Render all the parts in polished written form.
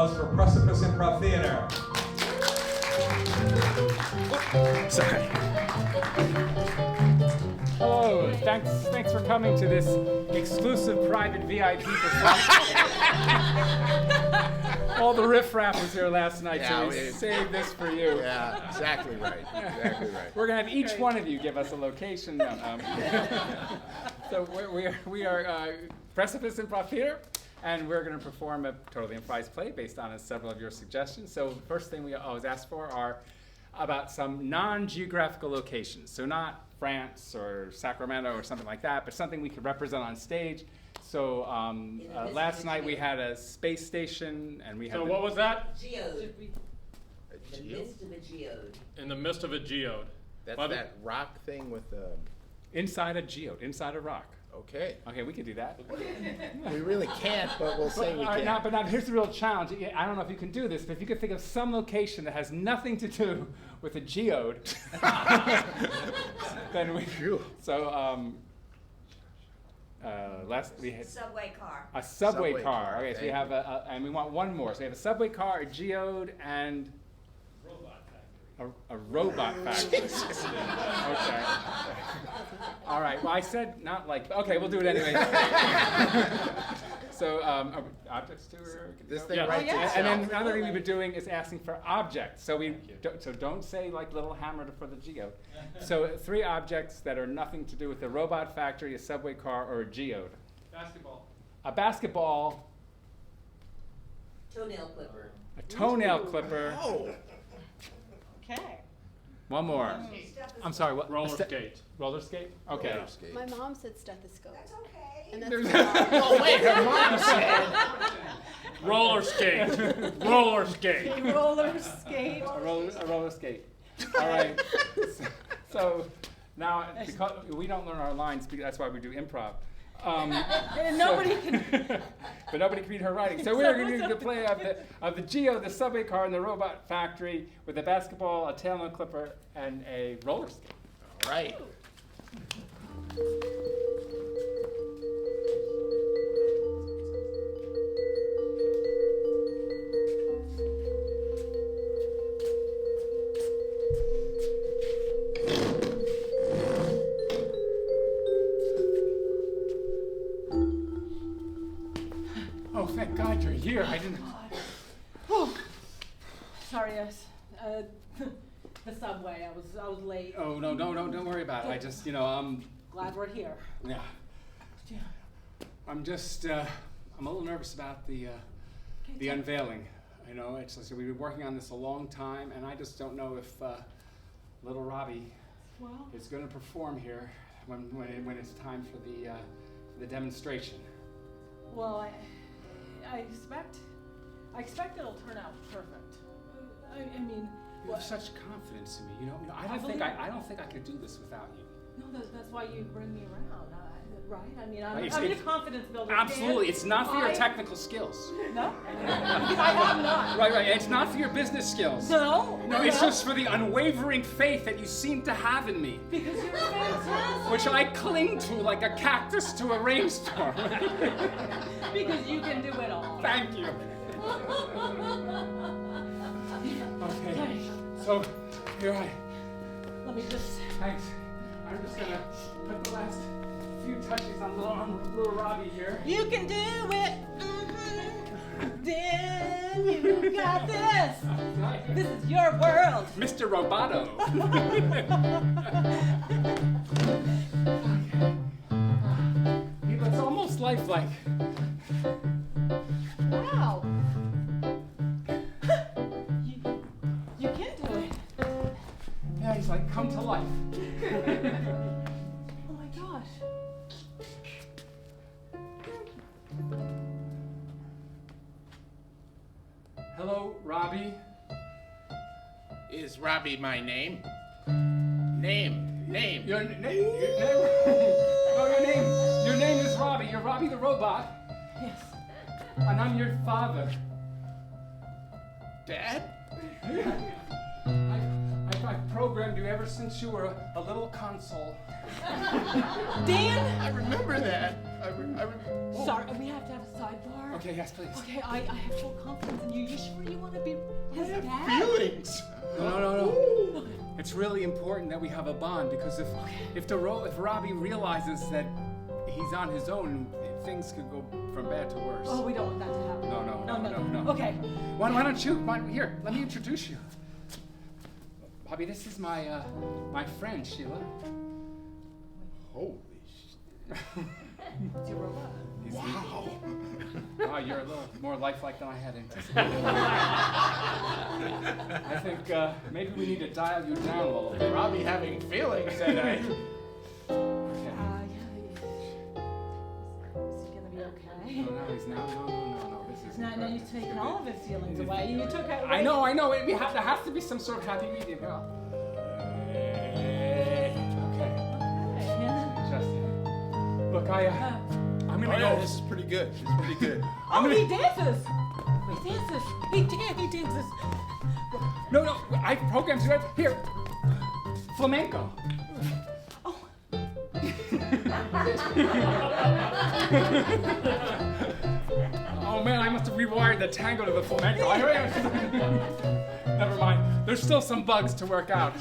applause for Precipice Improv Theater. Sorry. Hello, thanks for coming to this exclusive private VIP performance. All the riffraff was here last night, so we saved this for you. Yeah, exactly right. Exactly right. We're gonna have each one of you give us a location. So we are Precipice Improv Theater, and we're gonna perform a totally improvised play based on several of your suggestions. So the first thing we always ask for are about some non-geographical locations. So not France or Sacramento or something like that, but something we could represent on stage. So last night we had a space station, and we had. So what was that? Geode. In the midst of a geode. In the midst of a geode. That's that rock thing with the. Inside a geode, inside a rock. Okay. Okay, we could do that. We really can't, but we'll say we can. Now, here's the real challenge. I don't know if you can do this, but if you could think of some location that has nothing to do with a geode, then we. So, last we had Subway car. a subway Subway car. car, Okay, so we thank have and we want one more. So we have a subway car, a geode, and a robot factory. Okay. All right. Well, I said not like. Okay, we'll do it anyway. So objects too. This thing Yeah. right to And then itself. another thing we've been doing is asking for objects. So don't say like little hammer for the geode. So 3 objects that are nothing to do with the robot factory, a subway car, or a geode. Basketball. A basketball, Toenail clipper. a toenail clipper. Oh, Okay. One more. I'm sorry. What? Roller skate. Roller skate. Okay. roller skate. My mom said stethoscope. That's okay. And that's Oh wait, her mom said. Roller skate. Roller skate. Roller skate. A roller skate. All right. So now, because we don't learn our lines, that's why we do improv. And nobody can. But nobody can read her writing. So we're going to do the play of the geode, the subway car, and the robot factory with a basketball, a tailnail clipper, and a roller skate. All right. Oh, thank God you're here. I didn't. Sorry, the subway. I was late. Oh no, don't worry about it. I just, Glad we're here. yeah. I'm just, I'm a little nervous about the unveiling. You know, it's like we've been working on this a long time, and I just don't know if little Robbie Well, is going to perform here when it's time for the demonstration. well, I expect it'll turn out perfect. I mean, You have such confidence in me. You know, I don't think I could do this without you. no, that's why you bring me around, right? I mean, It's- I'm a it's- confidence builder. Absolutely, Dan. it's not for your I- technical skills. No, because I have not. Right. It's not for your business skills. No, No, it's just for the unwavering faith that you seem to have in me, because you're fantastic. which I cling to like a cactus to a rainstorm. Because you can do it all. Thank you. Okay, so here Let me just. thanks. I'm just gonna put the last few touches on little Robbie here. You can do it. Mm-hmm. Dan, you got this. This is your world. Mr. Roboto. He looks almost lifelike. Wow. You can do it. Yeah, he's like come to life. Oh my gosh. Hello, Robbie. Is Robbie my name? Name. Your name? Your name is Robbie. You're Robbie the robot, Yes. and I'm your father. Dad? I've programmed you ever since you were a little console. Dan, I remember that. Sorry, we have to have a sidebar. Okay, yes, please. Okay, I have full confidence in you. You sure you want to be his dad? Feelings. No. It's really important that we have a bond because if Robbie realizes that he's on his own, things could go from bad to worse. Oh, we don't want that to happen. No. Okay. Why don't you? Here, let me introduce you. Bobby, this is my friend Sheila. Holy shit. It's your robot. Wow. Wow, you're a little more lifelike than I had anticipated. I think maybe we need to dial you down a little bit. Robbie having feelings, and I... Yeah. Is he gonna be okay? No, he's not. No. This is. Now you've taken all of his feelings away. You took it away. I know. There has to be some sort of happy medium. Okay. Yeah. Justin. Look, I'm gonna Oh, go. yeah, this is pretty good. It's pretty good. Oh, he dances. He dances. No. I programmed you right here. Flamenco. Oh. Oh man, I must have rewired the tango to the flamenco. Never mind. There's still some bugs to work out.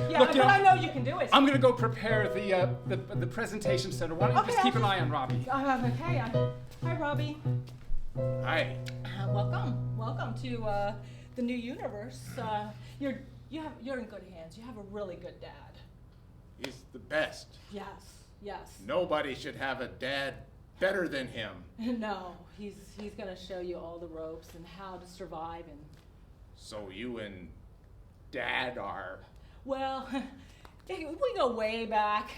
Yeah, Look, but you know, I know you can do it. I'm gonna go prepare the presentation center. Why don't you just keep an eye on Robbie? Okay. Hi, Robbie. Hi. Welcome to the new universe. You're in good hands. You have a really good dad. He's the best. Yes. Nobody should have a dad better than him. No, he's gonna show you all the ropes and how to survive and. So you and Dad are... Well, we go way back.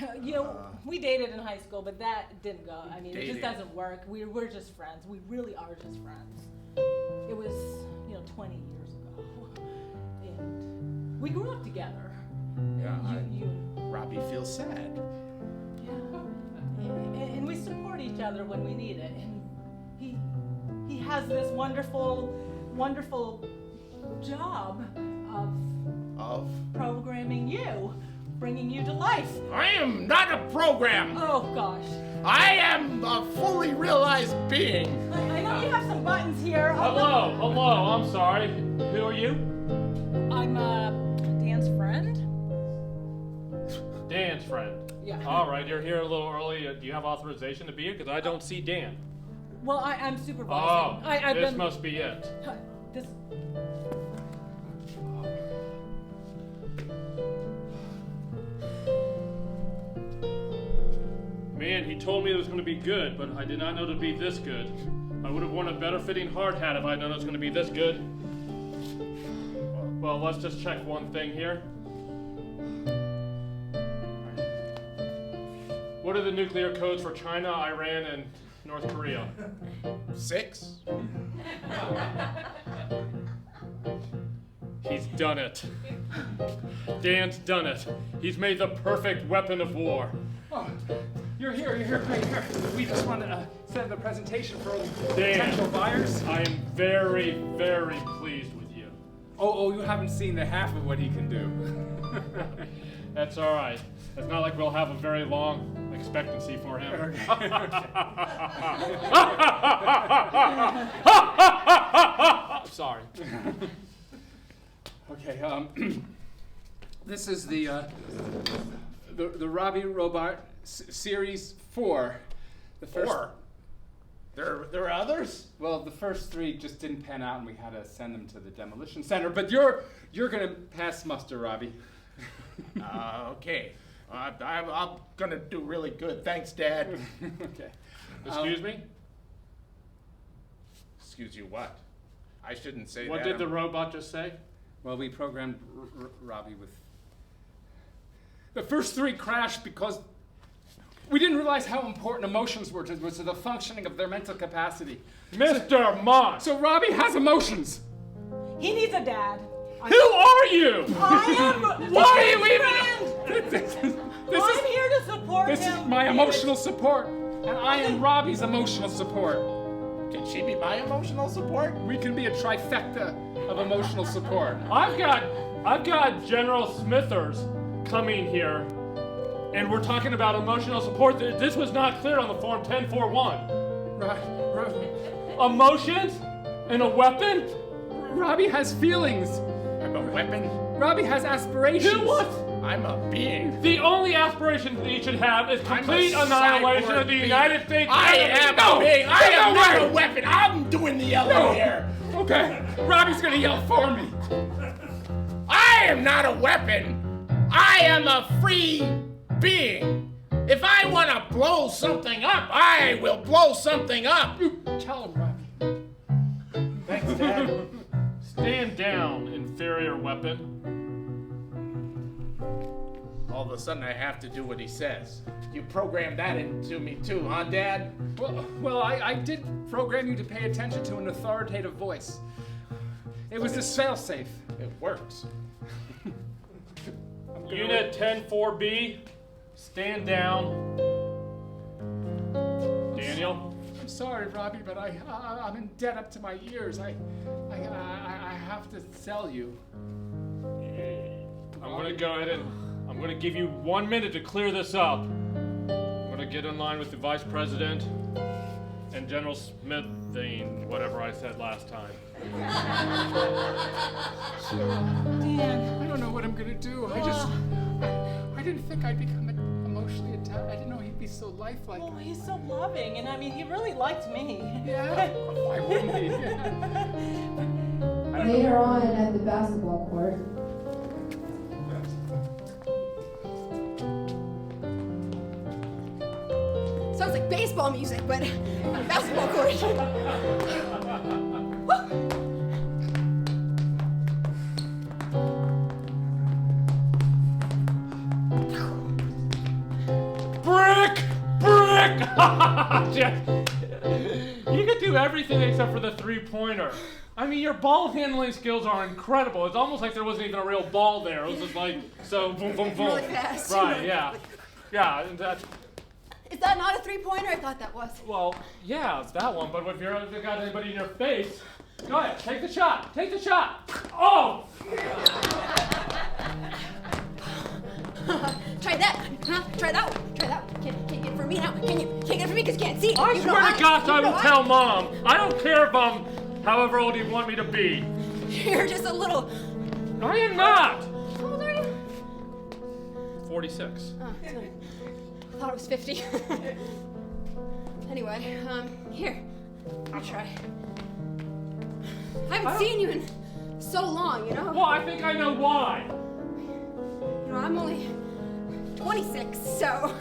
We dated in high school, but that didn't go. I mean, it just doesn't work. We're just friends. We really are just friends. It was, 20 years ago, and we grew up together. Yeah, You Robbie feels sad. Yeah, and we support each other when we need it. And he has this wonderful job of programming you, bringing you to life. I am not a program. Oh gosh. I am a fully realized being. I know you have some buttons here. Hello, I'm sorry. Who are you? I'm Dan's friend. Dan's friend. Yeah. All right, you're here a little early. Do you have authorization to be here? Because I don't see Dan. Well, I'm supervising. Oh, I've this been, must be it. This. Man, he told me it was going to be good, but I did not know it would be this good. I would have worn a better fitting hard hat if I had known it was going to be this good. Well, let's just check one thing here. What are the nuclear codes for China, Iran, and North Korea? 6. He's done it. Dan's done it. He's made the perfect weapon of war. Oh, you're here. Great, here. We just want to send the presentation for Dan, potential buyers. I am very, very pleased with you. Oh, you haven't seen the half of what he can do. That's all right. It's not like we'll have a very long expectancy for him. Sorry. Okay, this is the Robbie Robot Series 4. The first, 4? There are others? Well, the first 3 just didn't pan out, and we had to send them to the demolition center. But you're gonna pass muster, Robbie. Okay. I'm gonna do really good. Thanks, Dad. Okay. Excuse me? Excuse you, what? I shouldn't say What that. did the robot just say? Well, we programmed Robbie with. The first 3 crashed because we didn't realize how important emotions were to the functioning of their mental capacity. Mr. Mott! So Robbie has emotions. He needs a dad. Who are you? I am. Why are you friend. this I'm here to support him. is my emotional support, and I am Robbie's emotional support. Can she be my emotional support? We can be a trifecta of emotional support. I've got General Smithers coming here And we're talking about emotional support. This was not clear on the form 1041. Emotions? And a weapon? Robbie has feelings. I'm a weapon? Robbie has aspirations. You what? I'm a being. The only aspiration that he should have is complete I'm a annihilation cyborg of the being. United States. I am a being. I am not a weapon. I'm doing the yelling here. Okay, Robbie's gonna yell for me. I am not a weapon. I am a free being. If I want to blow something up, I will blow something up. Tell him, Robbie. Thanks, Dad. Stand down, inferior weapon. All of a sudden, I have to do what he says. You programmed that into me too, huh, Dad? Well, I did program you to pay attention to an authoritative voice. It was the fail-safe. It works. Unit 104B, stand down. Daniel? I'm sorry, Robbie, but I'm in debt up to my ears. I have to sell you. I'm gonna go ahead and I'm gonna give you 1 minute to clear this up. I'm gonna get in line with the Vice President and General Smithing, whatever I said last time. Dan. I don't know what I'm gonna do. I didn't think I'd become emotionally attached. I didn't know he'd be so lifelike. Oh, he's so loving, and I mean, he really liked me. Yeah? Why wouldn't he? Later on at the basketball court, Sounds like baseball music, but on a basketball court. Brick! You could do everything except for the three-pointer. I mean, your ball handling skills are incredible. It's almost like there wasn't even a real ball there. It was just like, so boom, boom, boom. Really fast. Right, yeah. Yeah, and that's, Is that not a three-pointer? I thought that was. well, yeah, it's that one, but if you're got anybody in your face, go ahead, take the shot, take the shot. Oh! Try that. Huh? Try that one. Try that one. Can't get it for me now. Can't get it for me because you can't see. I Even swear though to gosh, I even will though tell Mom. I don't care if I'm however old you want me to be. You're just a little. I am not. How old are you? 46. Oh, it's not- I thought it was 50. Anyway, here. I'll try. I haven't seen you in so long, you know? Well, I think I know why. You know, I'm only 26, so.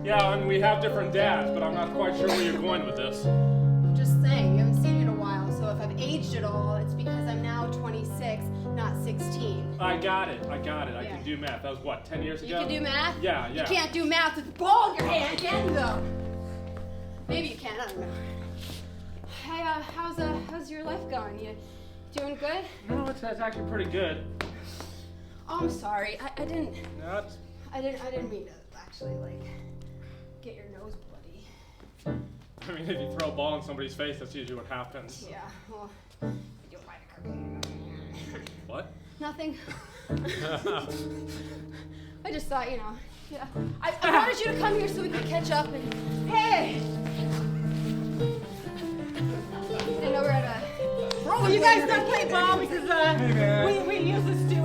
Yeah, and we have different dads, but I'm not quite sure where you're going with this. Just saying, you haven't seen me in a while, so if I've aged at all, it's because I'm now 26, not 16. I got it. I Yeah. can do math. That was what, 10 years You ago? can do math? Yeah. You can't do math with the ball in your hand, can you, though? Maybe you can, I don't know. Hey, how's your life going? You doing good? No, it's actually pretty good. Oh, I'm sorry. I didn't No, mean to actually, like, get your nose bloody. I mean, if you throw a ball in somebody's face, that's usually what happens. Yeah, well, you don't mind a cookie. What? Nothing. I just thought, you know, yeah. I wanted you to come here so we could catch up and, hey! I know we're at a roller You guys coaster. don't play ball because we use this to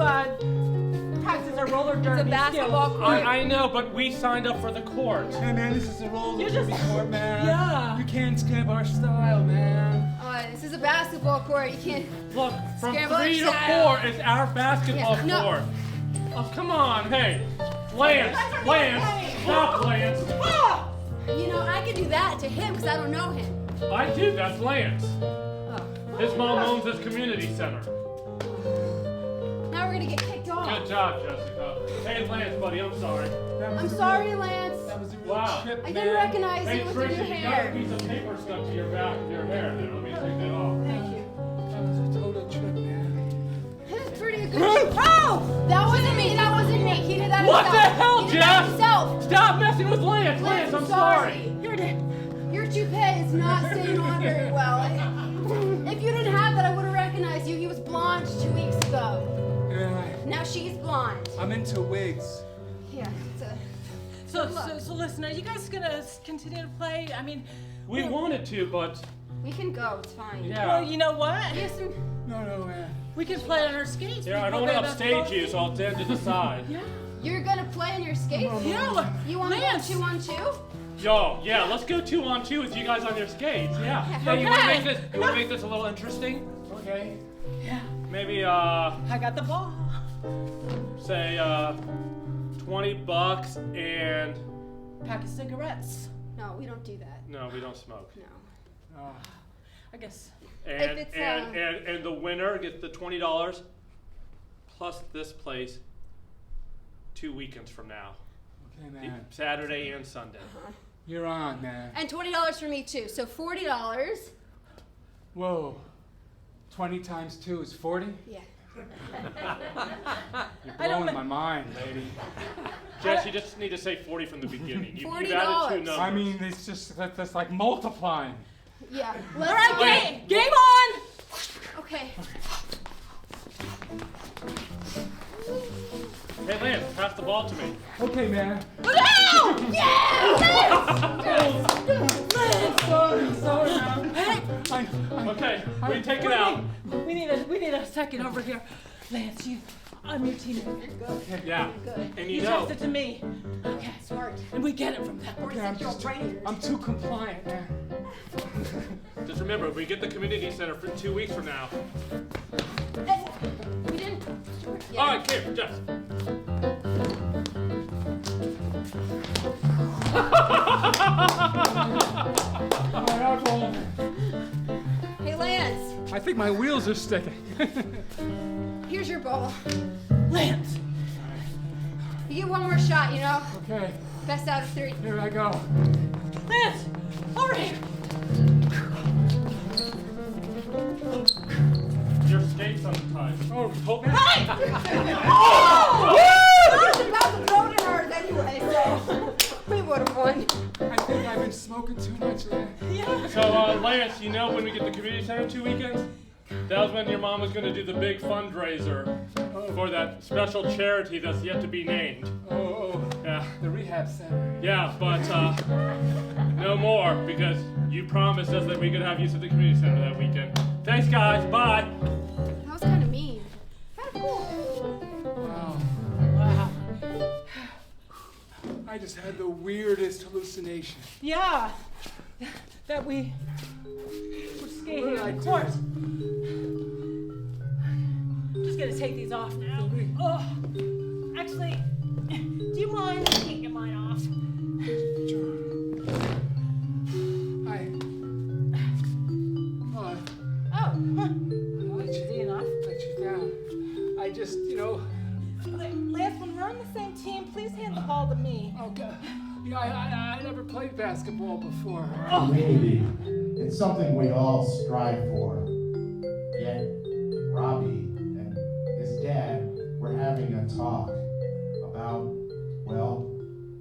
practice our roller derby. It's a basketball skills. court. I know, but we signed up for the court. Hey man, this is a roller You just- court, man. Yeah. You can't skip our style, man. This is a basketball court. You can't. Look, from Scramble 3 to style. 4 is our basketball Yeah, no. court. Oh, come on, hey. Lance, stop, Lance. Ah! You know, I could do that to him because I don't know him. I do, that's Lance. Oh. His mom owns this community center. Now we're gonna get kicked off. Good job, Jessica. Hey, Lance, buddy, I'm sorry. I'm sorry, Lance. That was a real Wow. trip, I man. didn't recognize Hey, you with your Tricia, new you got a hair. piece of paper stuck to your back of your hair there. Let me take that off. Thank you. That was a total trip, man. That's pretty good. Oh! That wasn't me. That wasn't me. He did that What the himself. hell, he did Jeff? that himself. Stop messing with Lance. Lance, I'm sorry. Your toupee is not staying on very well. If you didn't have that, I would have recognized want? I'm into wigs. Yeah, it's a... So listen, are you guys gonna continue to play? I mean, We wanted to, but We can go, it's fine. yeah. well, you know what? We have some... No, man. We can play on our skates. Yeah, We I can don't play want to upstage basketball. you, so I'll stand to the side. Yeah. You're gonna play on your skates? Yeah. You wanna go Lance. 2-on-2? Yo, yeah, let's go 2-on-2 with you guys on your skates. Yeah. Okay. You wanna make this a little interesting? Okay. Yeah. Maybe I got the ball. say $20 and Pack of cigarettes. No, we don't do that. no, we don't smoke. No. I guess. And it's, and the winner gets the $20 plus this place 2 weekends from now. Okay, man. Saturday and Sunday. You're on, man. And $20 for me too, so $40. Whoa. 20 times 2 is 40? Yeah. You're I don't blowing ma- my mind, lady. Jess, you just need to say 40 from the beginning. You've added two $40. numbers. I mean, it's just that's like multiplying. Yeah. All right, Wait. game on. Okay. Hey, Lance, pass the ball to me. Okay, man. Look out! Sorry, man. Hey, Okay, we take it out. we need a second over here. Lance, I'm your teammate. You're good. Yeah. Good. And You you know, tossed it to me. Okay, Smart. and we get it from that. Or is it your brain? I'm too compliant, man. just remember, we get the community center for 2 weeks from now. We didn't... Yeah. All right, here, Jess. Hey, Lance, I think my wheels are sticking. here's your ball. Lance, You get one more shot, you know? Okay, Best out of 3. here I go. Lance, over here. Your skates untied. Oh, hold me. Hey! I was about to throw it in ours anyway, so we would have won. I think I've been smoking too much, man. Yeah. So, Lance, you know when we get the community center 2 weekends? That was when your mom was going to do the big fundraiser for that special charity that's yet to be named. Oh, Yeah. the rehab center. Yeah, but no more because you promised us that we could have you at the community center that weekend. Thanks, guys. Bye. That was kind of mean. Kind of cool. Wow. Wow. I just had the weirdest hallucination. Yeah. That we were skating on the court. I'm just gonna take these off now. Oh, actually, do you mind taking mine off? Sure. Hi. Oh, Oh, easy enough. let you down. I just, Lance, when we're on the same team, please hand the ball to me. okay. I never played basketball before. Community. It's something we all strive for. Yet, Robbie and his dad were having a talk about, well,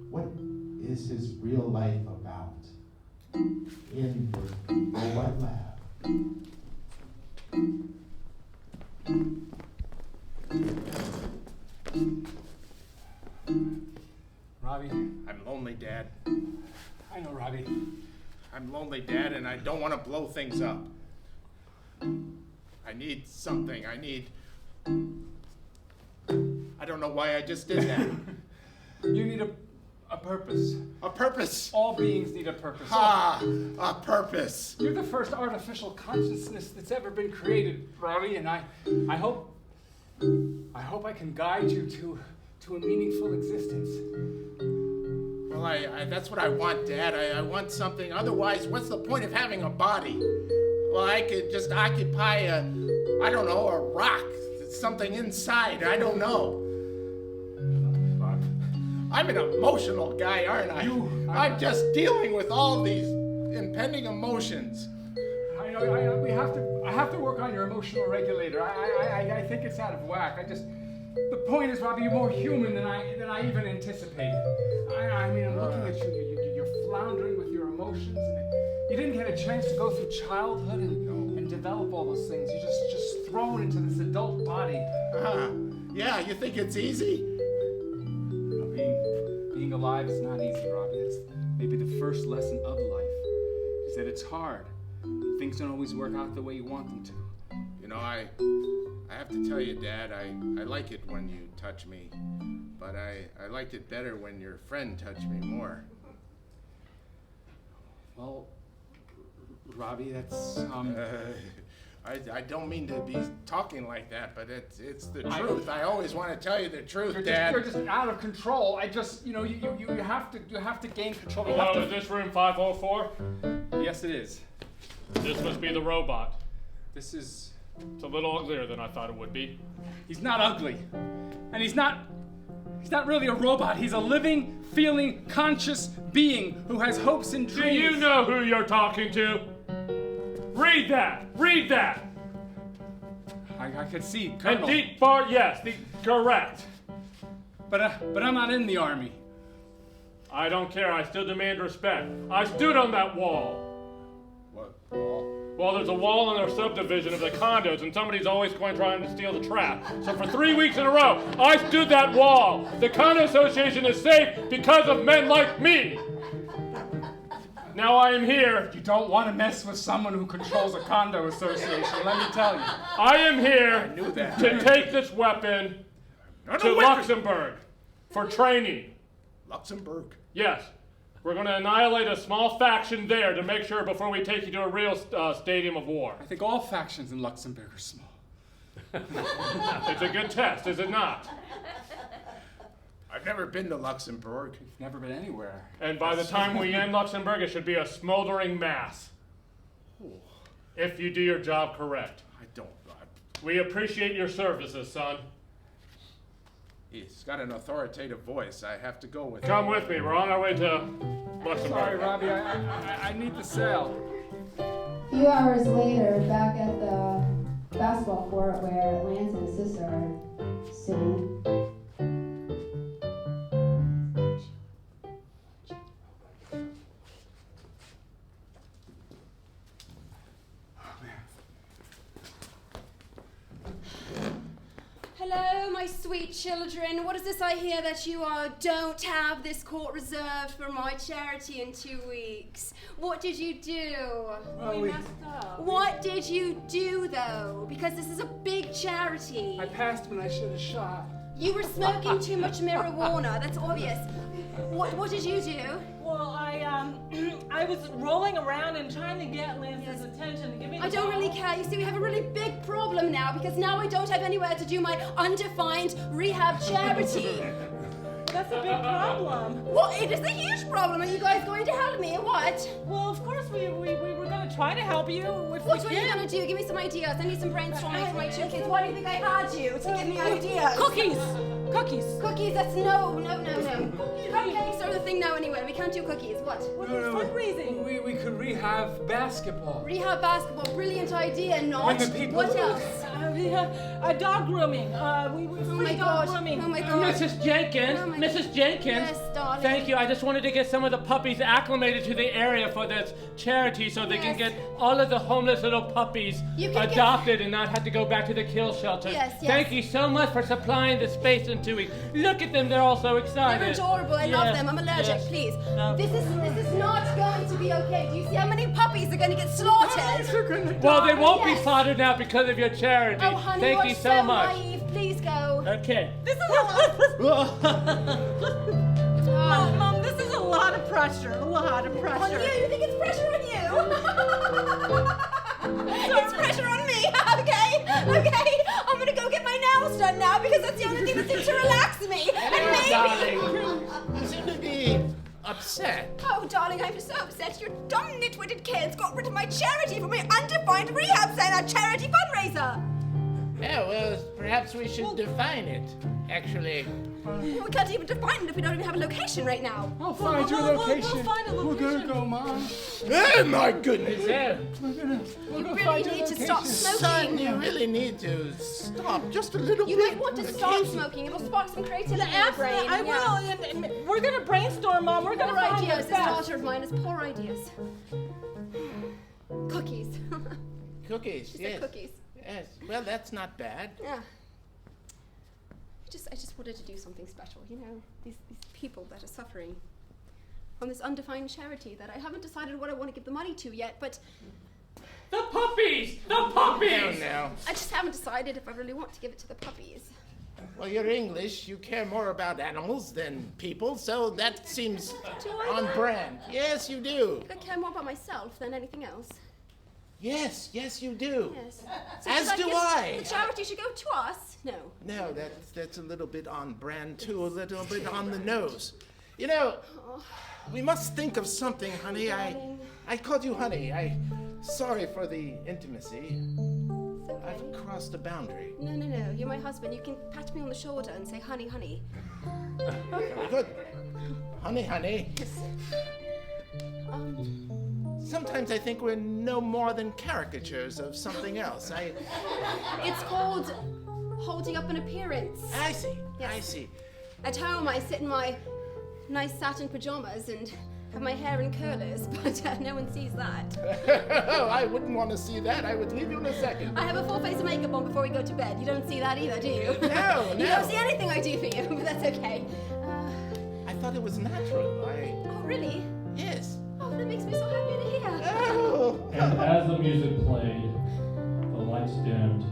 what is his real life about in the wet lab. Robbie, I'm lonely, Dad. I know, Robbie. I'm lonely, Dad, and I don't want to blow things up. I need something. I don't know why I just did that. You need a purpose. A purpose. All beings need a purpose. A purpose. You're the first artificial consciousness that's ever been created, Robbie, and I hope I can guide you to a meaningful existence. Well, that's what I want, Dad. I want something. Otherwise, what's the point of having a body? Well, I could just occupy a rock, something inside. I don't know. I'm an emotional guy, aren't I? I'm just dealing with all these impending emotions. I know. I have to work on your emotional regulator. I think it's out of whack. The point is, Robbie, you're more human than I even anticipated. I mean, I'm looking at you. You're floundering with your emotions, and you didn't get a chance to go through childhood and develop all those things. You're just thrown into this adult body. Yeah, you think it's easy? Being alive is not easy, Robbie. That's maybe the first lesson of life, is that it's hard. Things don't always work out the way you want them to. You know, I have to tell you, Dad, I like it when you touch me, but I liked it better when your friend touched me more. Well, Robbie, that's, I don't mean to be talking like that, but it's the truth. I always want to tell you the truth, Dad. You're just out of control. I just, you have to gain control. Hello, is this room 504? Yes, it is. This must be the robot. This is... It's a little uglier than I thought it would be. He's not ugly. And he's not really a robot. He's a living, feeling, conscious being who has hopes and dreams. Do you know who you're talking to? Read that! Read that! I could see, Colonel. And deep bar, yes, correct. But I'm not in the army. I don't care. I still demand respect. I stood on that wall. What wall? Well, there's a wall in our subdivision of the condos, and somebody's always trying to steal the trap. So for 3 weeks in a row, I stood that wall. The condo association is safe because of men like me. Now I am here. You don't want to mess with someone who controls a condo association, let me tell you. I am here knew that. to take this weapon to Luxembourg for training. Luxembourg? Yes. We're going to annihilate a small faction there to make sure before we take you to a real stadium of war. I think all factions in Luxembourg are small. It's a good test, is it not? I've never been to Luxembourg. You've never been anywhere. And by the time we end Luxembourg, it should be a smoldering mass. If you do your job correct. I don't. We appreciate your services, son. He's got an authoritative voice. I have to go with him. Come with me. We're on our way to Luxembourg. Sorry, Robbie. I need the sail. A few hours later, back at the basketball court where Lance and his sister are sitting. Hello, my sweet children. What is this I hear that you don't have this court reserved for my charity in 2 weeks? What did you do? We messed up. What did you do, though? Because this is a big charity. I passed when I should have shot. You were smoking too much marijuana. That's obvious. What did you do? Well, I was rolling around and trying to get Lance's attention to give me the I don't really ball. care. You see, we have a really big problem now because now I don't have anywhere to do my undefined rehab charity. That's a big problem. Well, it is a huge problem. Are you guys going to help me or what? Well, of course we were going to try to help you. What are you going to do? Give me some ideas. I need some brainstorming for my 2 kids. Why do you think I had you to give me ideas? Cookies! Cookies! Cookies, that's no. Cupcakes are the thing now anyway. We can't do cookies. What? What is fundraising? We could rehab basketball. Rehab basketball. Brilliant idea, not. When the people- What else? Dog grooming. Free dog grooming. Oh my god. Mrs. Jenkins, Oh my Mrs. Jenkins. Yes, darling. Thank you. I just wanted to get some of the puppies acclimated to the area for this charity so they can Yes. get all of the homeless little puppies You can get- adopted and not have to go back to the kill shelter. Yes, yes. Thank you so much for supplying the space in 2 weeks. Look at them. They're all so excited. They're adorable. I love Yes, them. I'm allergic. yes. Please. No. This is not going to be okay. Do you see how many puppies are going to get slaughtered? Well, they won't be Yes. slaughtered now because of your charity. Oh, honey, Thank you're you so much. naive. Please go. Okay. This is Mom, this is a lot of pressure. A lot of On pressure. you? You think it's pressure on you? It's pressure on me. Okay. I'm gonna go get my nails done now because that's the only thing that seems to relax me. And maybe. You seem to be upset. Oh, darling, I'm so upset. Your dumb nitwitted kids got rid of my charity for my undefined rehab center charity fundraiser. Yeah, well, perhaps we should define it. Actually, We can't even define it if we don't even have a location right now. I'll find your location. We'll find a We're location. gonna go, Mom. oh my goodness. Yeah. You really need to stop Son, smoking. you really need to stop just a little You bit. might want to stop smoking. It'll spark some creativity in your brain. Absolutely, I will. And we're gonna brainstorm, Mom. We're gonna Poor find ideas. the This best. daughter of mine has poor ideas. Cookies. Cookies, She yes. said cookies. Yes, well, that's not bad. Yeah. I just wanted to do something special, you know, these people that are suffering on this undefined charity that I haven't decided what I want to give the money to yet, but... The puppies! The puppies! No. I just haven't decided if I really want to give it to the puppies. Well, you're English. You care more about animals than people, so that seems Do I on though? brand. Yes, you do. I care more about myself than anything else. Yes, you do. Yes. As should do give I. The charity should go to us? No. No, that's a little bit on brand, too, a little bit on the nose. You know, we must think of something, honey. Darling. I called you honey. Sorry for the intimacy. It's okay. I've crossed a boundary. No. You're my husband. You can pat me on the shoulder and say, honey, honey. Very good. Honey. Yes. Sometimes I think we're no more than caricatures of something else. It's called holding up an appearance. I see. Yes. I see. At home, I sit in my nice satin pajamas and have my hair in curlers, but no one sees that. Oh, I wouldn't want to see that. I would leave you in a second. I have a full face of makeup on before we go to bed. You don't see that either, do you? No. You don't see anything I do for you, but that's okay. I thought it was natural. Oh, really? Yes. Oh, that makes me so happy to hear. Oh. And as the music played, the lights dimmed,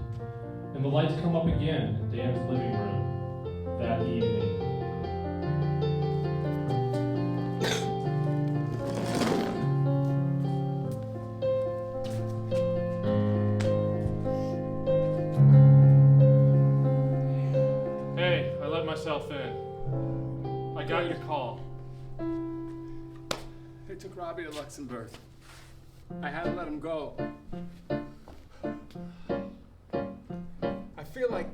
and the lights come up again in Dan's living room that evening. Hey, I let myself in. I got your call. They took Robbie to Luxembourg. I had to let him go. I feel like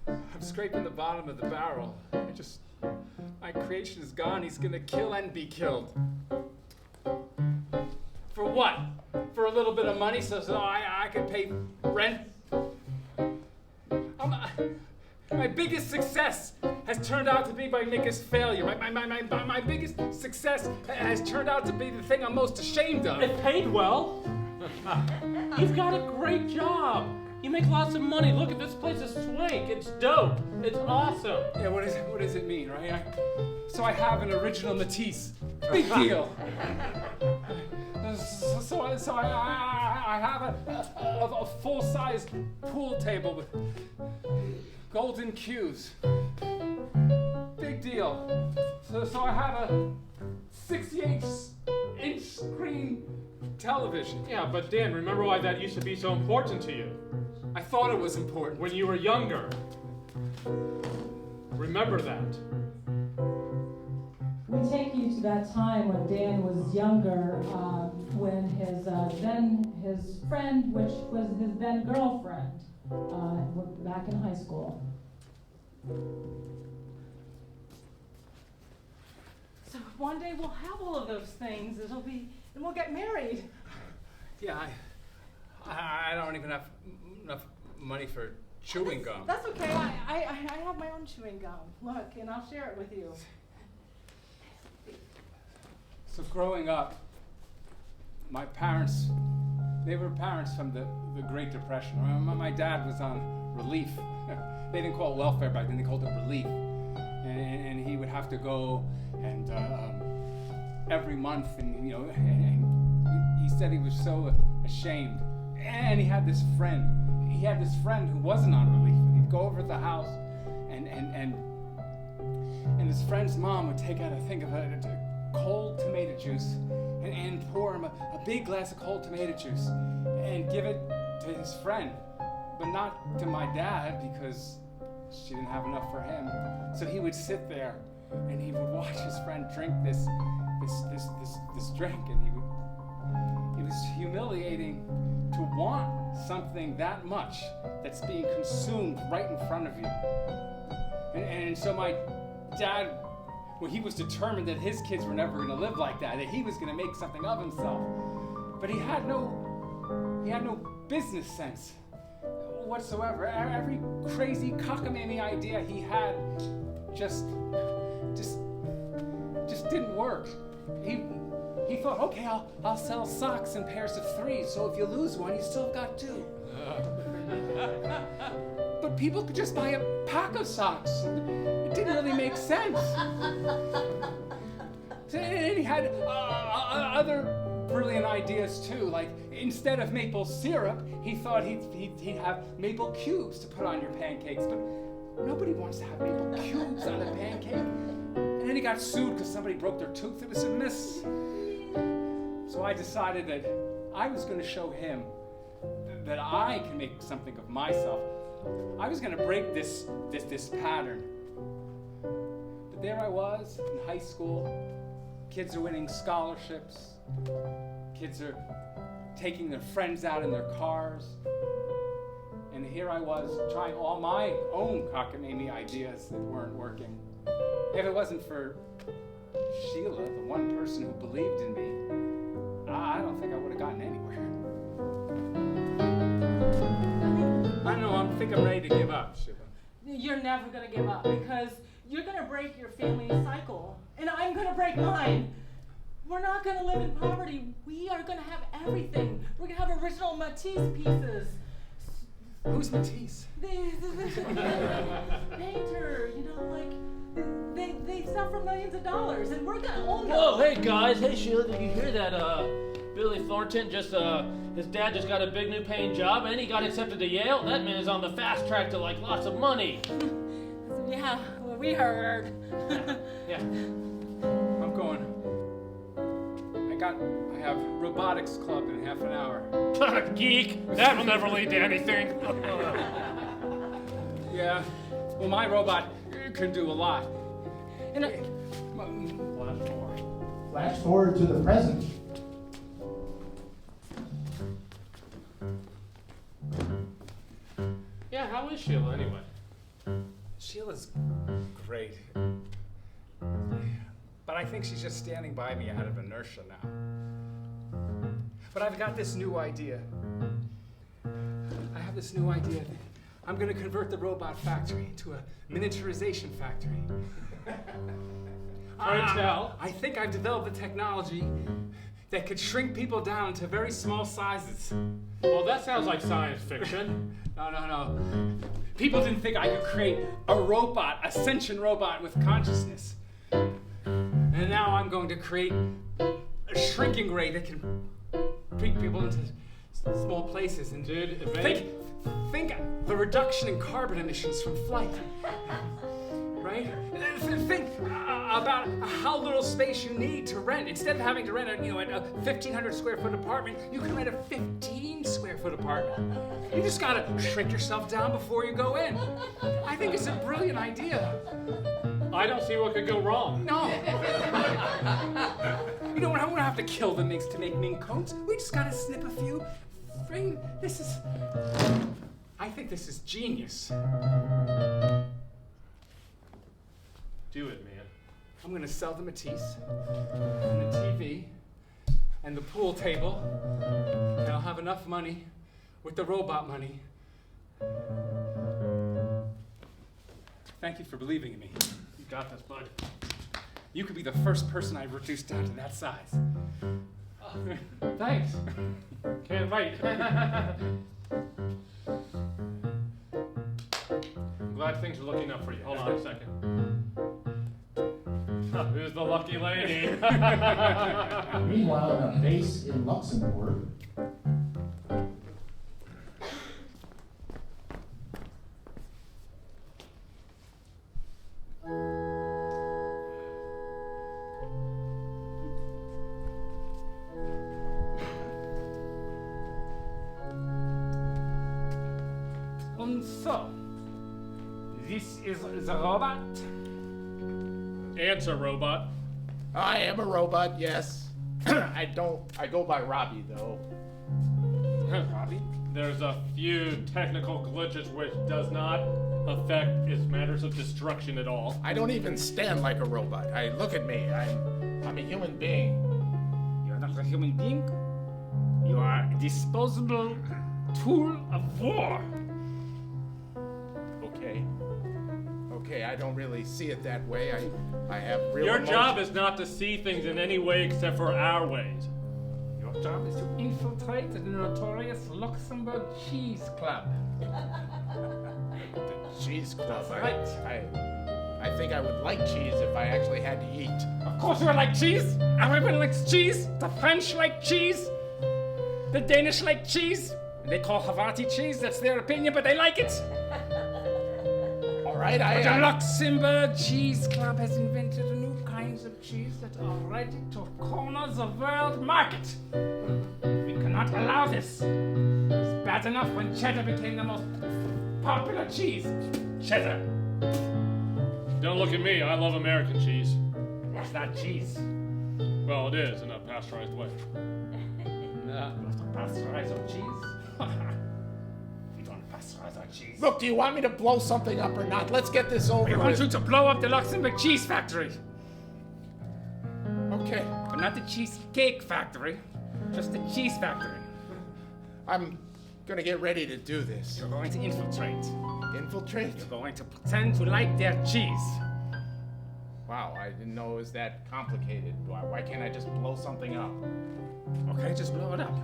I'm scraping the bottom of the barrel. My creation is gone. He's gonna kill and be killed. For what? For a little bit of money so I can pay rent? My biggest success has turned out to be my biggest failure. My biggest success has turned out to be the thing I'm most ashamed of. It paid well. You've got a great job. You make lots of money. Look at this place is swank. It's dope. It's awesome. Yeah, what does it mean, right? So I have an original Matisse. Big deal. So I have a full-size pool table with golden cues. Big deal. So I have a 68-inch screen television. Yeah, but Dan, remember why that used to be so important to you? I thought it was important. When you were younger. Remember that. We take you to that time when Dan was younger, when his friend, which was his then girlfriend, back in high school. So one day we'll have all of those things, and we'll get married. Yeah, I don't even have enough money for chewing gum. That's okay. I have my own chewing gum. Look, and I'll share it with you. So growing up, my parents, they were parents from the Great Depression. My dad was on relief. They didn't call it welfare back then, they called it relief. And he would have to go and every month, and he said he was so ashamed. And he had this friend. He had this friend who wasn't on relief. He'd go over to the house, and his friend's mom would take out a thing of cold tomato juice and pour him a big glass of cold tomato juice and give it to his friend, but not to my dad because she didn't have enough for him. So he would sit there and he would watch his friend drink this drink, and it was humiliating to want something that much that's being consumed right in front of you. And so my dad, well, he was determined that his kids were never going to live like that he was going to make something of himself. But he had no business sense whatsoever. Every crazy cockamamie idea he had just didn't work. He thought, okay, I'll sell socks in pairs of 3, so if you lose one, you still got 2. But people could just buy a pack of socks. It didn't really make sense. And he had other brilliant ideas too, like instead of maple syrup, he thought he'd have maple cubes to put on your pancakes, but nobody wants to have maple cubes on a pancake. And then he got sued because somebody broke their tooth. It was a miss. So I decided that I was going to show him that I can make something of myself. I was going to break this pattern. But there I was in high school. Kids are winning scholarships. Kids are taking their friends out in their cars. And here I was trying all my own cockamamie ideas that weren't working. If it wasn't for Sheila, the one person who believed in me, I don't think I would have gotten anywhere. I don't know, I think I'm ready to give up, Sheila. You're never gonna give up because you're gonna break your family cycle, and I'm gonna break mine. We're not gonna live in poverty. We are gonna have everything. We're gonna have original Matisse pieces. Who's Matisse? The painter, you know, like they sell for millions of dollars, and we're gonna own them. Whoa, hey guys, hey Sheila, did you hear that? Billy Thornton his dad just got a big new paying job, and he got accepted to Yale. That man is on the fast track to like lots of money. Yeah, well, we heard. Yeah, I'm going. I have robotics club in half an hour. Geek! That'll never lead to anything. Yeah, well, my robot can do a lot. And Flash forward. Flash forward to the present. Yeah, how is Sheila anyway? Sheila's great. But I think she's just standing by me out of inertia now. But I've got this new idea. I have this new idea that I'm going to convert the robot factory into a miniaturization factory. I think I've developed the technology that could shrink people down to very small sizes. Well, that sounds like science fiction. No. People didn't think I could create a robot, a sentient robot with consciousness. And now I'm going to create a shrinking ray that can bring people into small places. And Dude, think the reduction in carbon emissions from flight, right? Think about how little space you need to rent. Instead of having to rent a 1,500 square foot apartment, you can rent a 15 square foot apartment. You just gotta shrink yourself down before you go in. I think it's a brilliant idea. I don't see what could go wrong. No. We don't have to kill the minks to make mink coats. We just gotta snip a few. I think this is genius. Do it, man. I'm gonna sell the Matisse, and the TV, and the pool table, and I'll have enough money with the robot money. Thank you for believing in me. You got this, bud. You could be the first person I've reduced down to that size. Thanks. Can't wait. I'm glad things are looking up for you. Hold on a second. Who's the lucky lady? Meanwhile, on a base in Luxembourg, So, this is the robot. Answer, robot. I am a robot, yes. I go by Robbie, though. Robbie? There's a few technical glitches which does not affect its matters of destruction at all. I don't even stand like a robot. Look at me. I'm a human being. You're not a human being. You are a disposable tool of war. Okay, I don't really see it that way. I have real Your emotion. job is not to see things in any way except for our ways. Your job is to infiltrate the notorious Luxembourg Cheese Club. The cheese club. That's right. I think I would like cheese if I actually had to eat. Of course you would like cheese. Everyone likes cheese. The French like cheese. The Danish like cheese. They call Havarti cheese. That's their opinion, but they like it. All right, The Luxembourg Cheese Club has invented a new kinds of cheese that are ready to corner the world market. We cannot allow this. It's bad enough when cheddar became the most popular cheese. Cheddar. Don't look at me. I love American cheese. That's not cheese. Well, it is in a pasteurized way. Pasteurize our cheese? We don't pasteurize our cheese. Look, do you want me to blow something up or not? Let's get this over We with. want you to blow up the Luxembourg cheese factory. Okay. But not the cheesecake factory. Just the cheese factory. I'm gonna get ready to do this. You're going to infiltrate. Infiltrate? You're going to pretend to like their cheese. Wow, I didn't know it was that complicated. Why can't I just blow something up? Okay, just blow it up.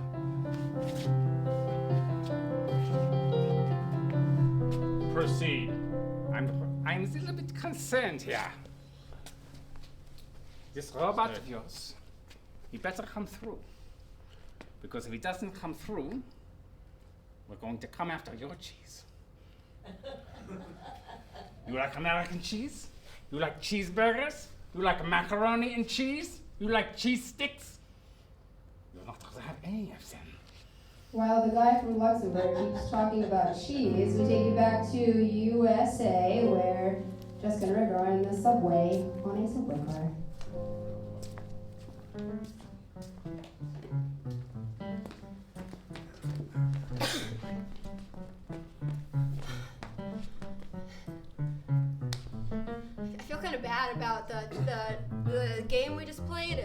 Proceed. I'm a little bit concerned here. This robot of yours, he better come through. Because if he doesn't come through, we're going to come after your cheese. You like American cheese? You like cheeseburgers? You like macaroni and cheese? You like cheese sticks? You're not going to have any of them. While the guy from Luxembourg keeps talking about cheese, we take you back to USA, where Jessica and Rick are in the subway on a subway car. I feel kind of bad about the game we just played.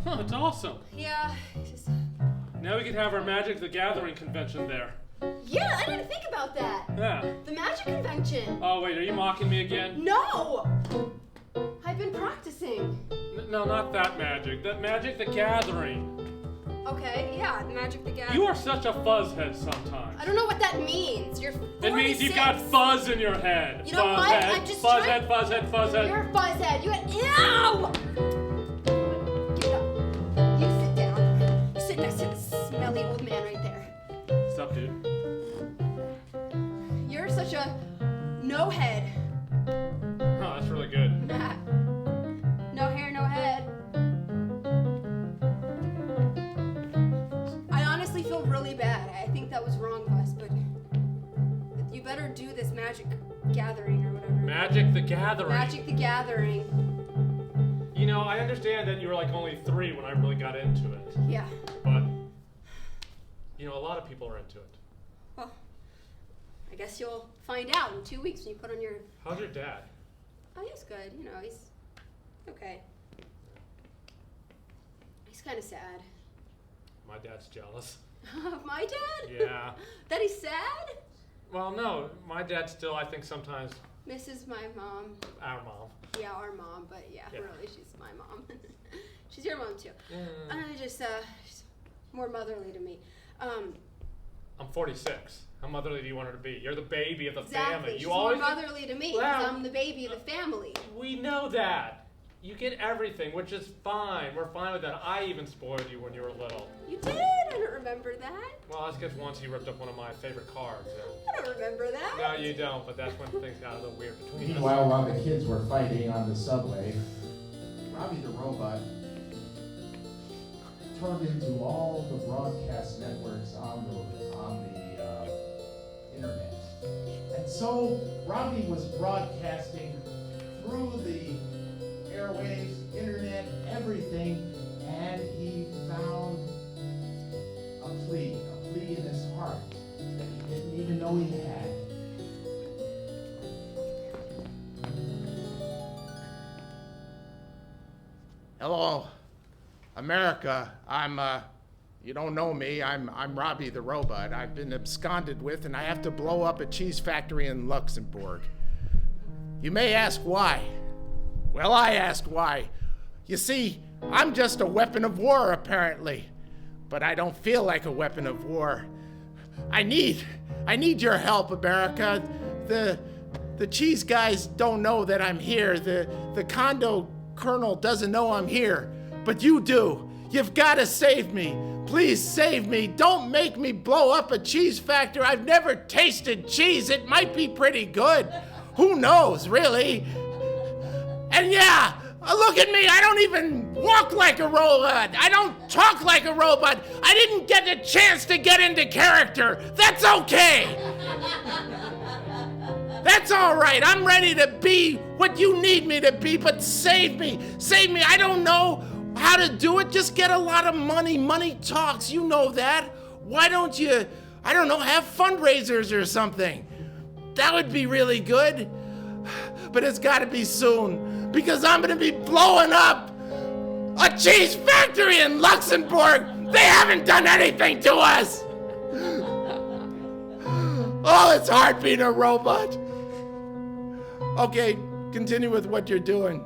That's awesome. Yeah, just... Now we could have our Magic the Gathering convention there. Yeah, I didn't think about that. Yeah. The magic convention. Oh, wait, are you mocking me again? No! I've been practicing. No, not that magic. That Magic the Gathering. Okay, yeah, the magic the gathering. You are such a fuzzhead sometimes. I don't know what that means. You're 46. It means you've got fuzz in your head. You know what? Fuzzhead. I'm just Fuzzhead, trying... fuzzhead, fuzzhead. You're a fuzzhead. Ew! Get up. You sit down. You sit next to the smelly old man right there. What's up, dude? You're such a no head. Oh, that's really good. No hair, no head. I honestly feel really bad. I think that was wrong of us, but you better do this magic gathering or whatever. Magic the Gathering. Magic the Gathering. You know, I understand that you were like only 3 when I really got into it. Yeah. But, you know, a lot of people are into it. Well, I guess you'll find out in 2 weeks when you put on your... How's your dad? Oh, he's good. You know, he's okay. He's kind of sad. My dad's jealous. Of my dad? Yeah. That he's sad? Well, no, my dad still, I think sometimes, Misses my mom. our mom. Yeah, our mom, but yeah, Yeah. really, she's my mom. She's your mom too. Mm. She's more motherly to me. I'm 46. How motherly do you want her to be? You're the baby of the Exactly. family. She's You more always motherly to me because Well, I'm the baby of the family. We know that. You get everything, which is fine. We're fine with that. I even spoiled you when you were little. You did? I don't remember that. Well, I guess once you ripped up one of my favorite cards. I don't remember that. No, you don't, but that's when things got a little weird between us. Meanwhile, while the kids were fighting on the subway, Robbie the robot turned into all the broadcast networks on the internet. And so Robbie was broadcasting through the airwaves, internet, everything, and he found a plea in his heart that he didn't even know he had. Hello, America. You don't know me. I'm Robbie the robot. I've been absconded with, and I have to blow up a cheese factory in Luxembourg. You may ask why. Well, I asked why. You see, I'm just a weapon of war, apparently. But I don't feel like a weapon of war. I need your help, America. The cheese guys don't know that I'm here. The condo colonel doesn't know I'm here. But you do. You've got to save me. Please save me. Don't make me blow up a cheese factory. I've never tasted cheese. It might be pretty good. Who knows, really? And yeah, look at me. I don't even walk like a robot. I don't talk like a robot. I didn't get a chance to get into character. That's okay. That's all right. I'm ready to be what you need me to be, but save me. Save me. I don't know how to do it. Just get a lot of money. Money talks. You know that. Why don't you, I don't know, have fundraisers or something? That would be really good. But it's got to be soon, because I'm going to be blowing up a cheese factory in Luxembourg. They haven't done anything to us. Oh, it's hard being a robot. Okay, continue with what you're doing.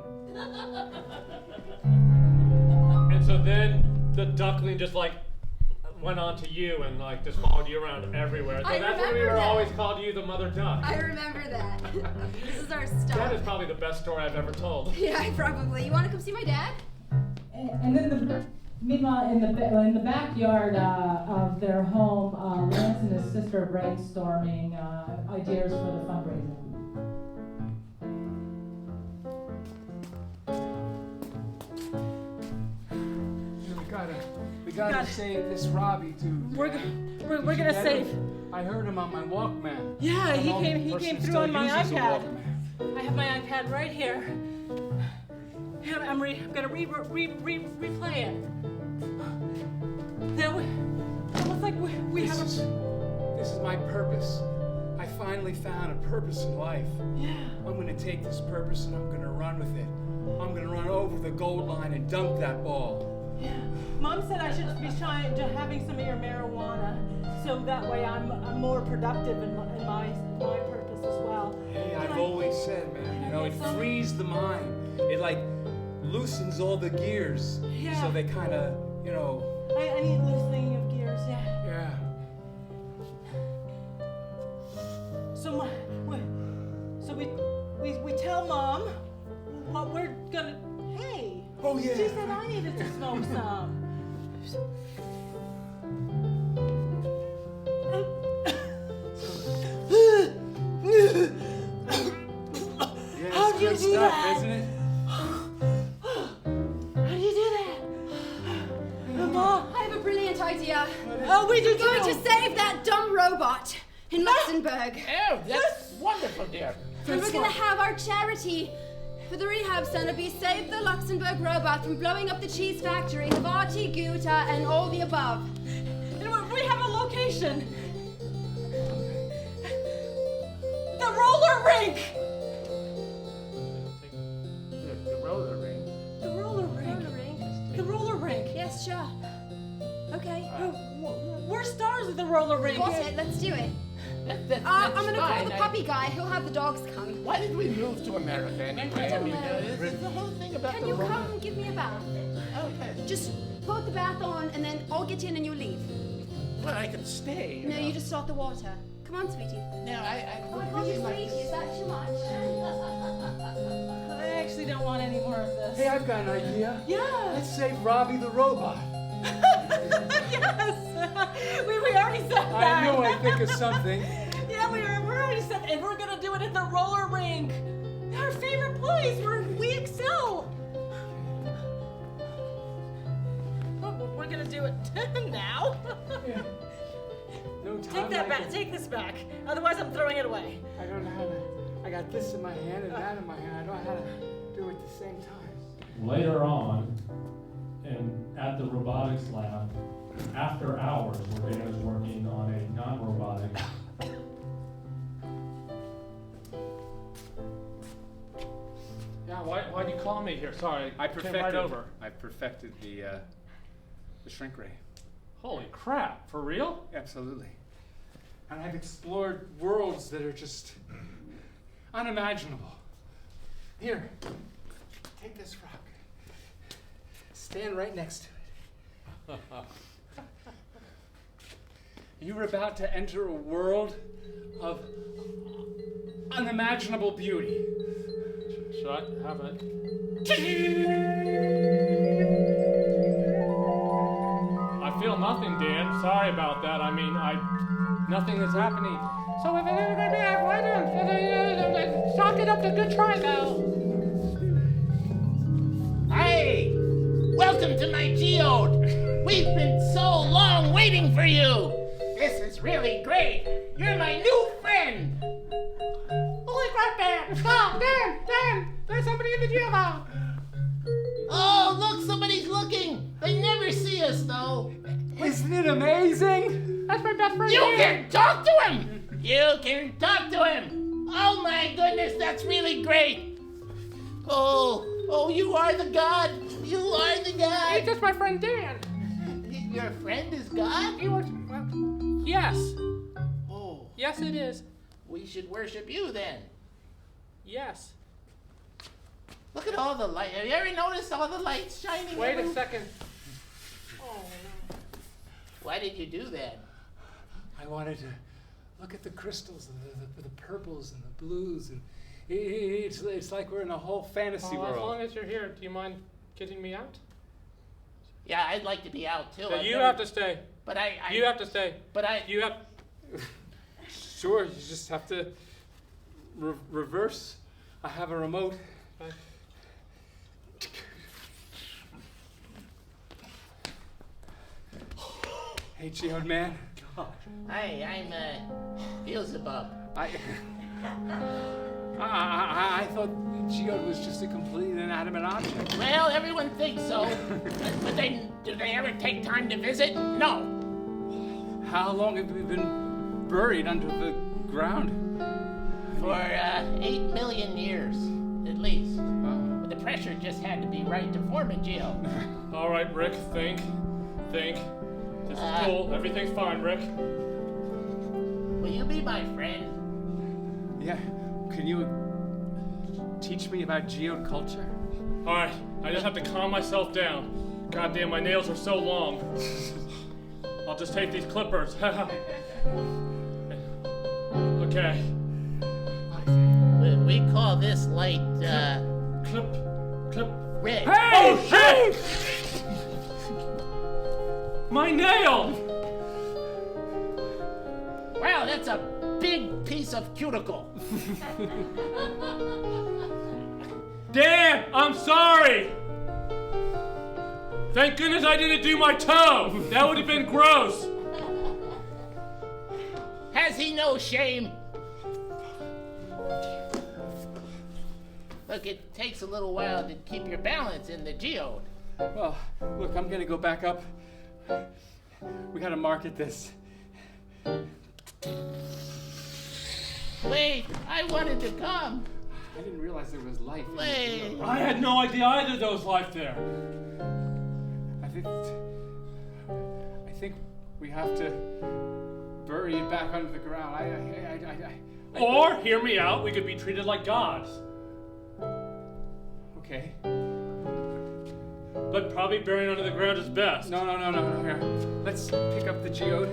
And so then the duckling just like went on to you and like just followed you around everywhere. So that's why we were always called you the mother duck. I remember that. This is our stuff. That is probably the best story I've ever told. Yeah, probably. You want to come see my dad? And then meanwhile, in the backyard of their home, Lance and his sister are brainstorming ideas for the fundraising. We gotta save this Robbie dude. We're gonna save. I heard him on my Walkman. Yeah, he came through on my iPad. Walkman. I have my iPad right here. And I'm gonna replay it. Now, almost like we have This is my purpose. I finally found a purpose in life. Yeah. I'm gonna take this purpose and I'm gonna run with it. I'm gonna run over the goal line and dunk that ball. Yeah. Mom said I should be trying to having some of your marijuana, so that way I'm more productive in my purpose as well. Hey, I've always said, man, you know, it frees the mind. It like loosens all the gears. Yeah. So they kind of, you know. I need loosening of gears. Yeah. Yeah. So we tell Mom what we're gonna. Hey. Oh yeah. She said I needed to smoke some. Yeah, How do you good do stuff, that? isn't it? How do you do that? Mom, I have a brilliant idea. Oh, we do We're going too. to save that dumb robot in Luxembourg. Oh, that's wonderful, dear. And we're going to have our charity for the rehab center be Save the Luxembourg Robot from blowing up the cheese factory, Havati, Guta, and all the above. And we have a location. The roller rink. The roller rink. The roller rink. The roller rink. Yes, sure. Okay. We're stars at the roller rink. Got it. Let's do it. That's I'm going to call fine. the puppy guy. He'll have the dogs come. Why did we move to America anyway? I don't know. This is the whole thing about Can the you roller. come and give me a bath? Okay. Just put the bath on and then I'll get in and you leave. Well, I can stay. No, you just start the water. Come on, sweetie. No, I Oh, I would call you really like sweetie. Is to. that too much? I actually don't want any more of this. Hey, I've got an idea. Yeah. Let's save Robbie the robot. Yes. We already said that. I knew I'd think of something. Yeah, we already said, and we're gonna do it at the roller rink. Our favorite place where we excel. Oh, we're gonna do it now. No time Take that like back. it. Take this back. Otherwise, I'm throwing it away. I don't know how to. I got this in my hand and that in my hand. I don't know how to do it at the same time. Later on, at the robotics lab, after hours, where Dan is working on a non-robotic. Yeah, why'd you call me here? Sorry, I came right over. perfected the shrink ray. Holy crap, for real? Absolutely. And I've explored worlds that are just unimaginable. Here, take this rock. Stand right next to it. You're about to enter a world of unimaginable beauty. Should I have it? I feel nothing, Dan. Sorry about that. I mean, nothing is happening. So if it's gonna be a weather, chalk it up to good try now. Hey, welcome to my geode. We've been so long waiting for you. This is really great. You're my new friend. Holy crap, Dan! Stop, Dan! There's somebody in the geode. Oh, look, somebody's looking. They never see us, though. Isn't it amazing? That's my best friend. You can talk to him. You can talk to him. Oh my goodness, that's really great. Oh, you are the god. You are the god. He's just my friend Dan. Your friend is God? Yes. Oh. Yes, it is. We should worship you then. Yes. Look at all the light. Have you ever noticed all the lights shining? Wait a second. Oh, no. Why did you do that? I wanted to look at the crystals, the purples and the blues, and it's like we're in a whole fantasy world. As long as you're here, do you mind getting me out? Yeah, I'd like to be out too. So you have to stay. But You have to stay. But You have. Sure, you just have to reverse. I have a remote. Hey, Geode man. Hi, I'm Beelzebub. I thought Geode was just a complete inanimate object. Well, everyone thinks so. But do they ever take time to visit? No. How long have we been buried under the ground? For 8 million years, at least. But the pressure just had to be right to form a geode. All right, Rick, think. This is cool. Everything's fine, Rick. Will you be my friend? Yeah. Can you teach me about geode culture? All right, I just have to calm myself down. Goddamn, my nails are so long. I'll just take these clippers. Okay. We call this light, Clip. red. Hey! Oh, shit! My nail! Wow, that's a big piece of cuticle. Dan, I'm sorry! Thank goodness I didn't do my toe! That would have been gross! Has he no shame? Look, it takes a little while to keep your balance in the geode. Well, look, I'm gonna go back up. We gotta market this. Wait, I wanted to come. I didn't realize there was life. Wait. I had no idea either there was life there. I think we have to bury it back under the ground. Or, hear me out, we could be treated like gods. Okay. But probably burying under the ground is best. No. Here. Let's pick up the geode.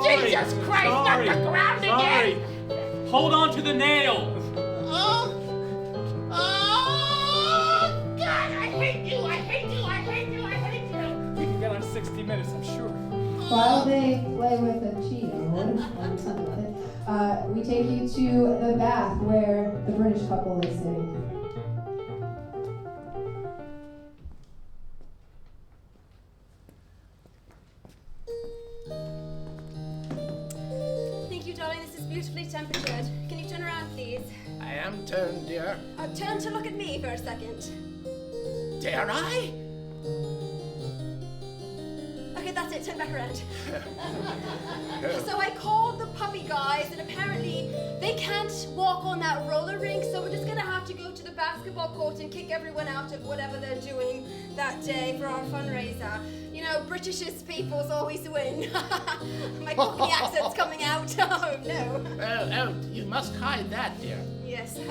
Jesus Christ, not the ground again! Hold on to the nail! Oh, God, I hate you! We can get on 60 Minutes, I'm sure. While they play with the geode, we take you to the bath where the British couple is sitting. Thank you, darling. This is beautifully temperatured. Can you turn around, please? I am turned, dear. Turn to look at me for a second. Dare I? Okay, that's it. Turn back around. So I called the puppy guys, and apparently they can't walk on that roller rink, so we're just gonna have to go to the basketball court and kick everyone out of whatever they're doing that day for our fundraiser. You know, Britishest peoples always win. My Cockney accent's coming out. Oh, no. Oh, you must hide that, dear. Yes. So,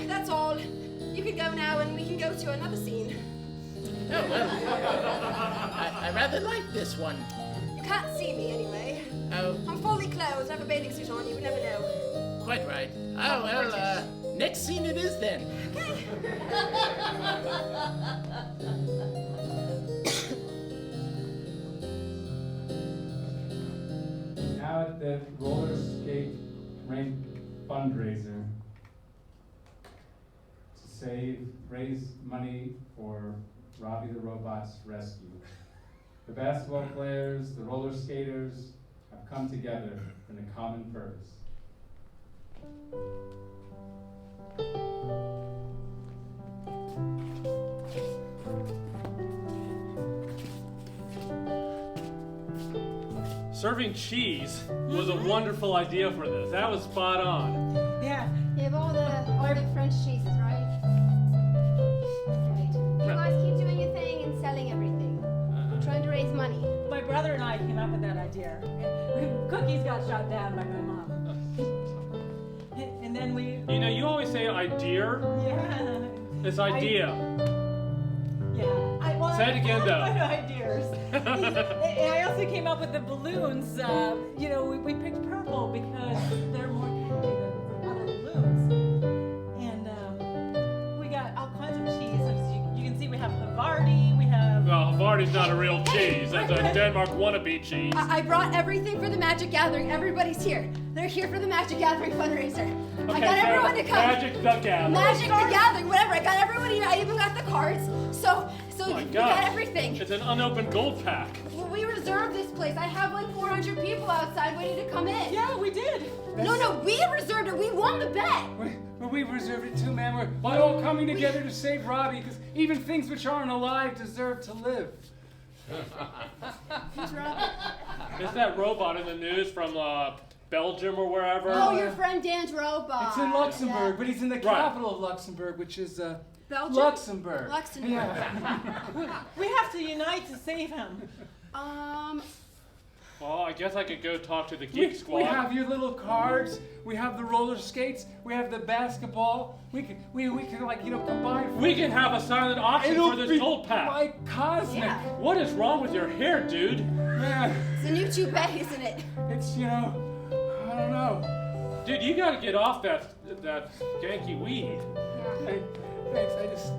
that's all. You can go now, and we can go to another scene. Oh, well, I I rather like this one. You can't see me anyway. Oh, I'm fully clothed. I have a bathing suit on. You would never know. quite right. Oh, well, next scene it is then. Okay. Now at the roller skate rink fundraiser to raise money for Robbie the Robot's rescue. The basketball players, the roller skaters have come together in a common purpose. Serving cheese was a wonderful idea for this. That was spot on. Yeah. You have all the French cheeses, right? Right. You guys keep doing your thing and selling everything. Trying to raise money. My brother and I came up with that idea. Cookies got shot down by my mom. And then we... You know, you always say idea. Yeah. It's idea. Yeah. Say it again, though. Ideas. And I also came up with the balloons. You know, we picked purple because they're more catchy than other balloons. And we got all kinds of cheeses. You can see we have Havarti, we have... Well, Havarti's not a real cheese. That's a Denmark wannabe cheese. I brought everything for the Magic Gathering. Everybody's here. They're here for the Magic Gathering fundraiser. I got everyone to come. Magic the Gathering. Magic the Gathering, whatever. I got everyone here. I even got the cards. So My we God. got everything. It's an unopened gold pack. We reserved this place. I have like 400 people outside waiting to come in. Yeah, we did. No, we reserved it. We won the bet. We reserved it too, man. We're all coming together to save Robbie, because even things which aren't alive deserve to live. Who's Robbie? Is that robot in the news from Belgium or wherever? Oh, your friend Dan's robot. It's in Luxembourg, Yeah. but he's in the capital of Luxembourg, which is Belgium? Luxembourg. Luxembourg. Yeah. We have to unite to save him. Well, I guess I could go talk to the Geek Squad. We have your little cards. We have the roller skates. We have the basketball. We can like, you know, combine. We can have a silent auction for this gold pack. Like cosmic. Yeah. What is wrong with your hair, dude? Man, It's a new toupee, isn't it? it's, you know, I don't know. Dude, you gotta get off that skanky weed. Thanks, I just...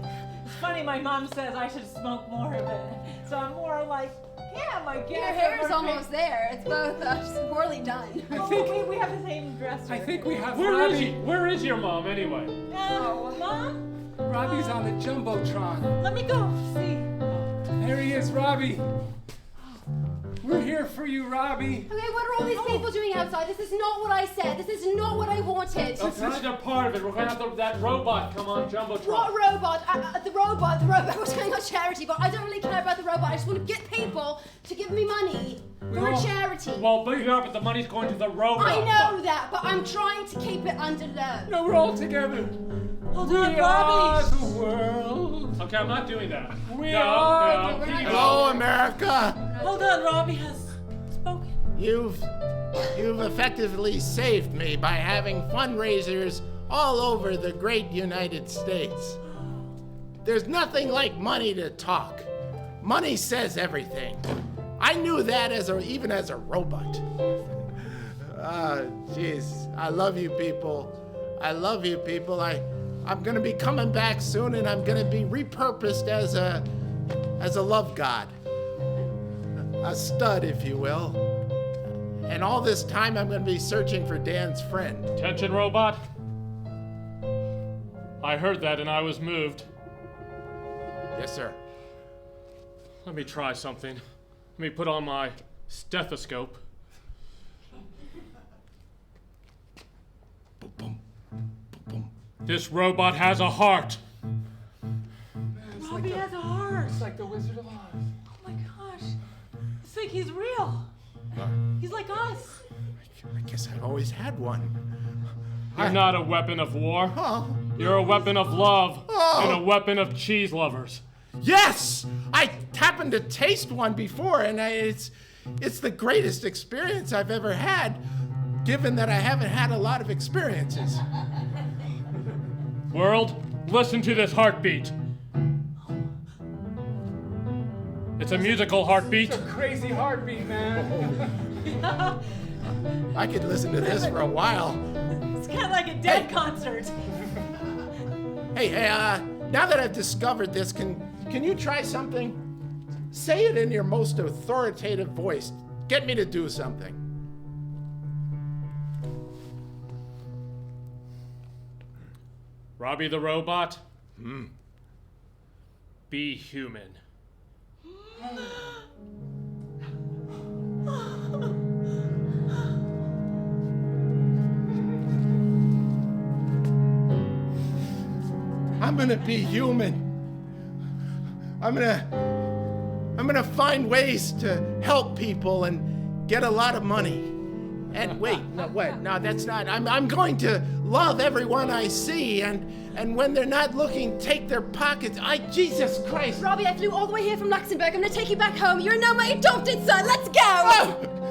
It's funny, my mom says I should smoke more of it. So I'm more like, yeah, my Your hair is almost there. It's both just poorly done. We have the same dresser. I think we have Where Robbie. is he? Where is your mom anyway? Mom? Robbie's on the Jumbotron. Let me go see. There he is, Robbie. We're here for you, Robbie. Okay, what are all these people doing outside? This is not what I said. This is not what I wanted. This is a part of it. We're gonna have that robot come on Jumbotron. What robot? The robot was going on charity, but I don't really care about the robot. I just want to get people to give me money for a charity. Well, but the money's going to the robot. I know that, but I'm trying to keep it under low. No, we're all together. Hold We on, are Robbie. the world. Okay, I'm not doing that. We are the Hello, America. Hold on, Robbie has spoken. You've effectively saved me by having fundraisers all over the great United States. There's nothing like money to talk. Money says everything. I knew that even as a robot. Jeez, I love you people. I love you people. I'm gonna be coming back soon, and I'm gonna be repurposed as a love god. A stud, if you will. And all this time, I'm going to be searching for Dan's friend. Attention, robot. I heard that and I was moved. Yes, sir. Let me try something. Let me put on my stethoscope. This robot has a heart. Robbie has a heart. It's like the Wizard of Oz. Oh my gosh. It's like he's real. He's like us. I guess I've always had one. You're not a weapon of war. Oh. You're a weapon of love Oh. and a weapon of cheese lovers. Yes! I happened to taste one before, and it's the greatest experience I've ever had, given that I haven't had a lot of experiences. World, listen to this heartbeat. It's a musical heartbeat. It's a crazy heartbeat, man. I could listen to this for a while. It's kind of like a Dead concert. Hey, now that I've discovered this, can you try something? Say it in your most authoritative voice. Get me to do something. Robbie the robot? Be human. I'm gonna be human. I'm gonna find ways to help people and get a lot of money. And wait, no, that's not. I'm going to love everyone I see, and when they're not looking, take their pockets. Jesus Christ. Robbie, I flew all the way here from Luxembourg. I'm gonna take you back home. You're now my adopted son. Let's go!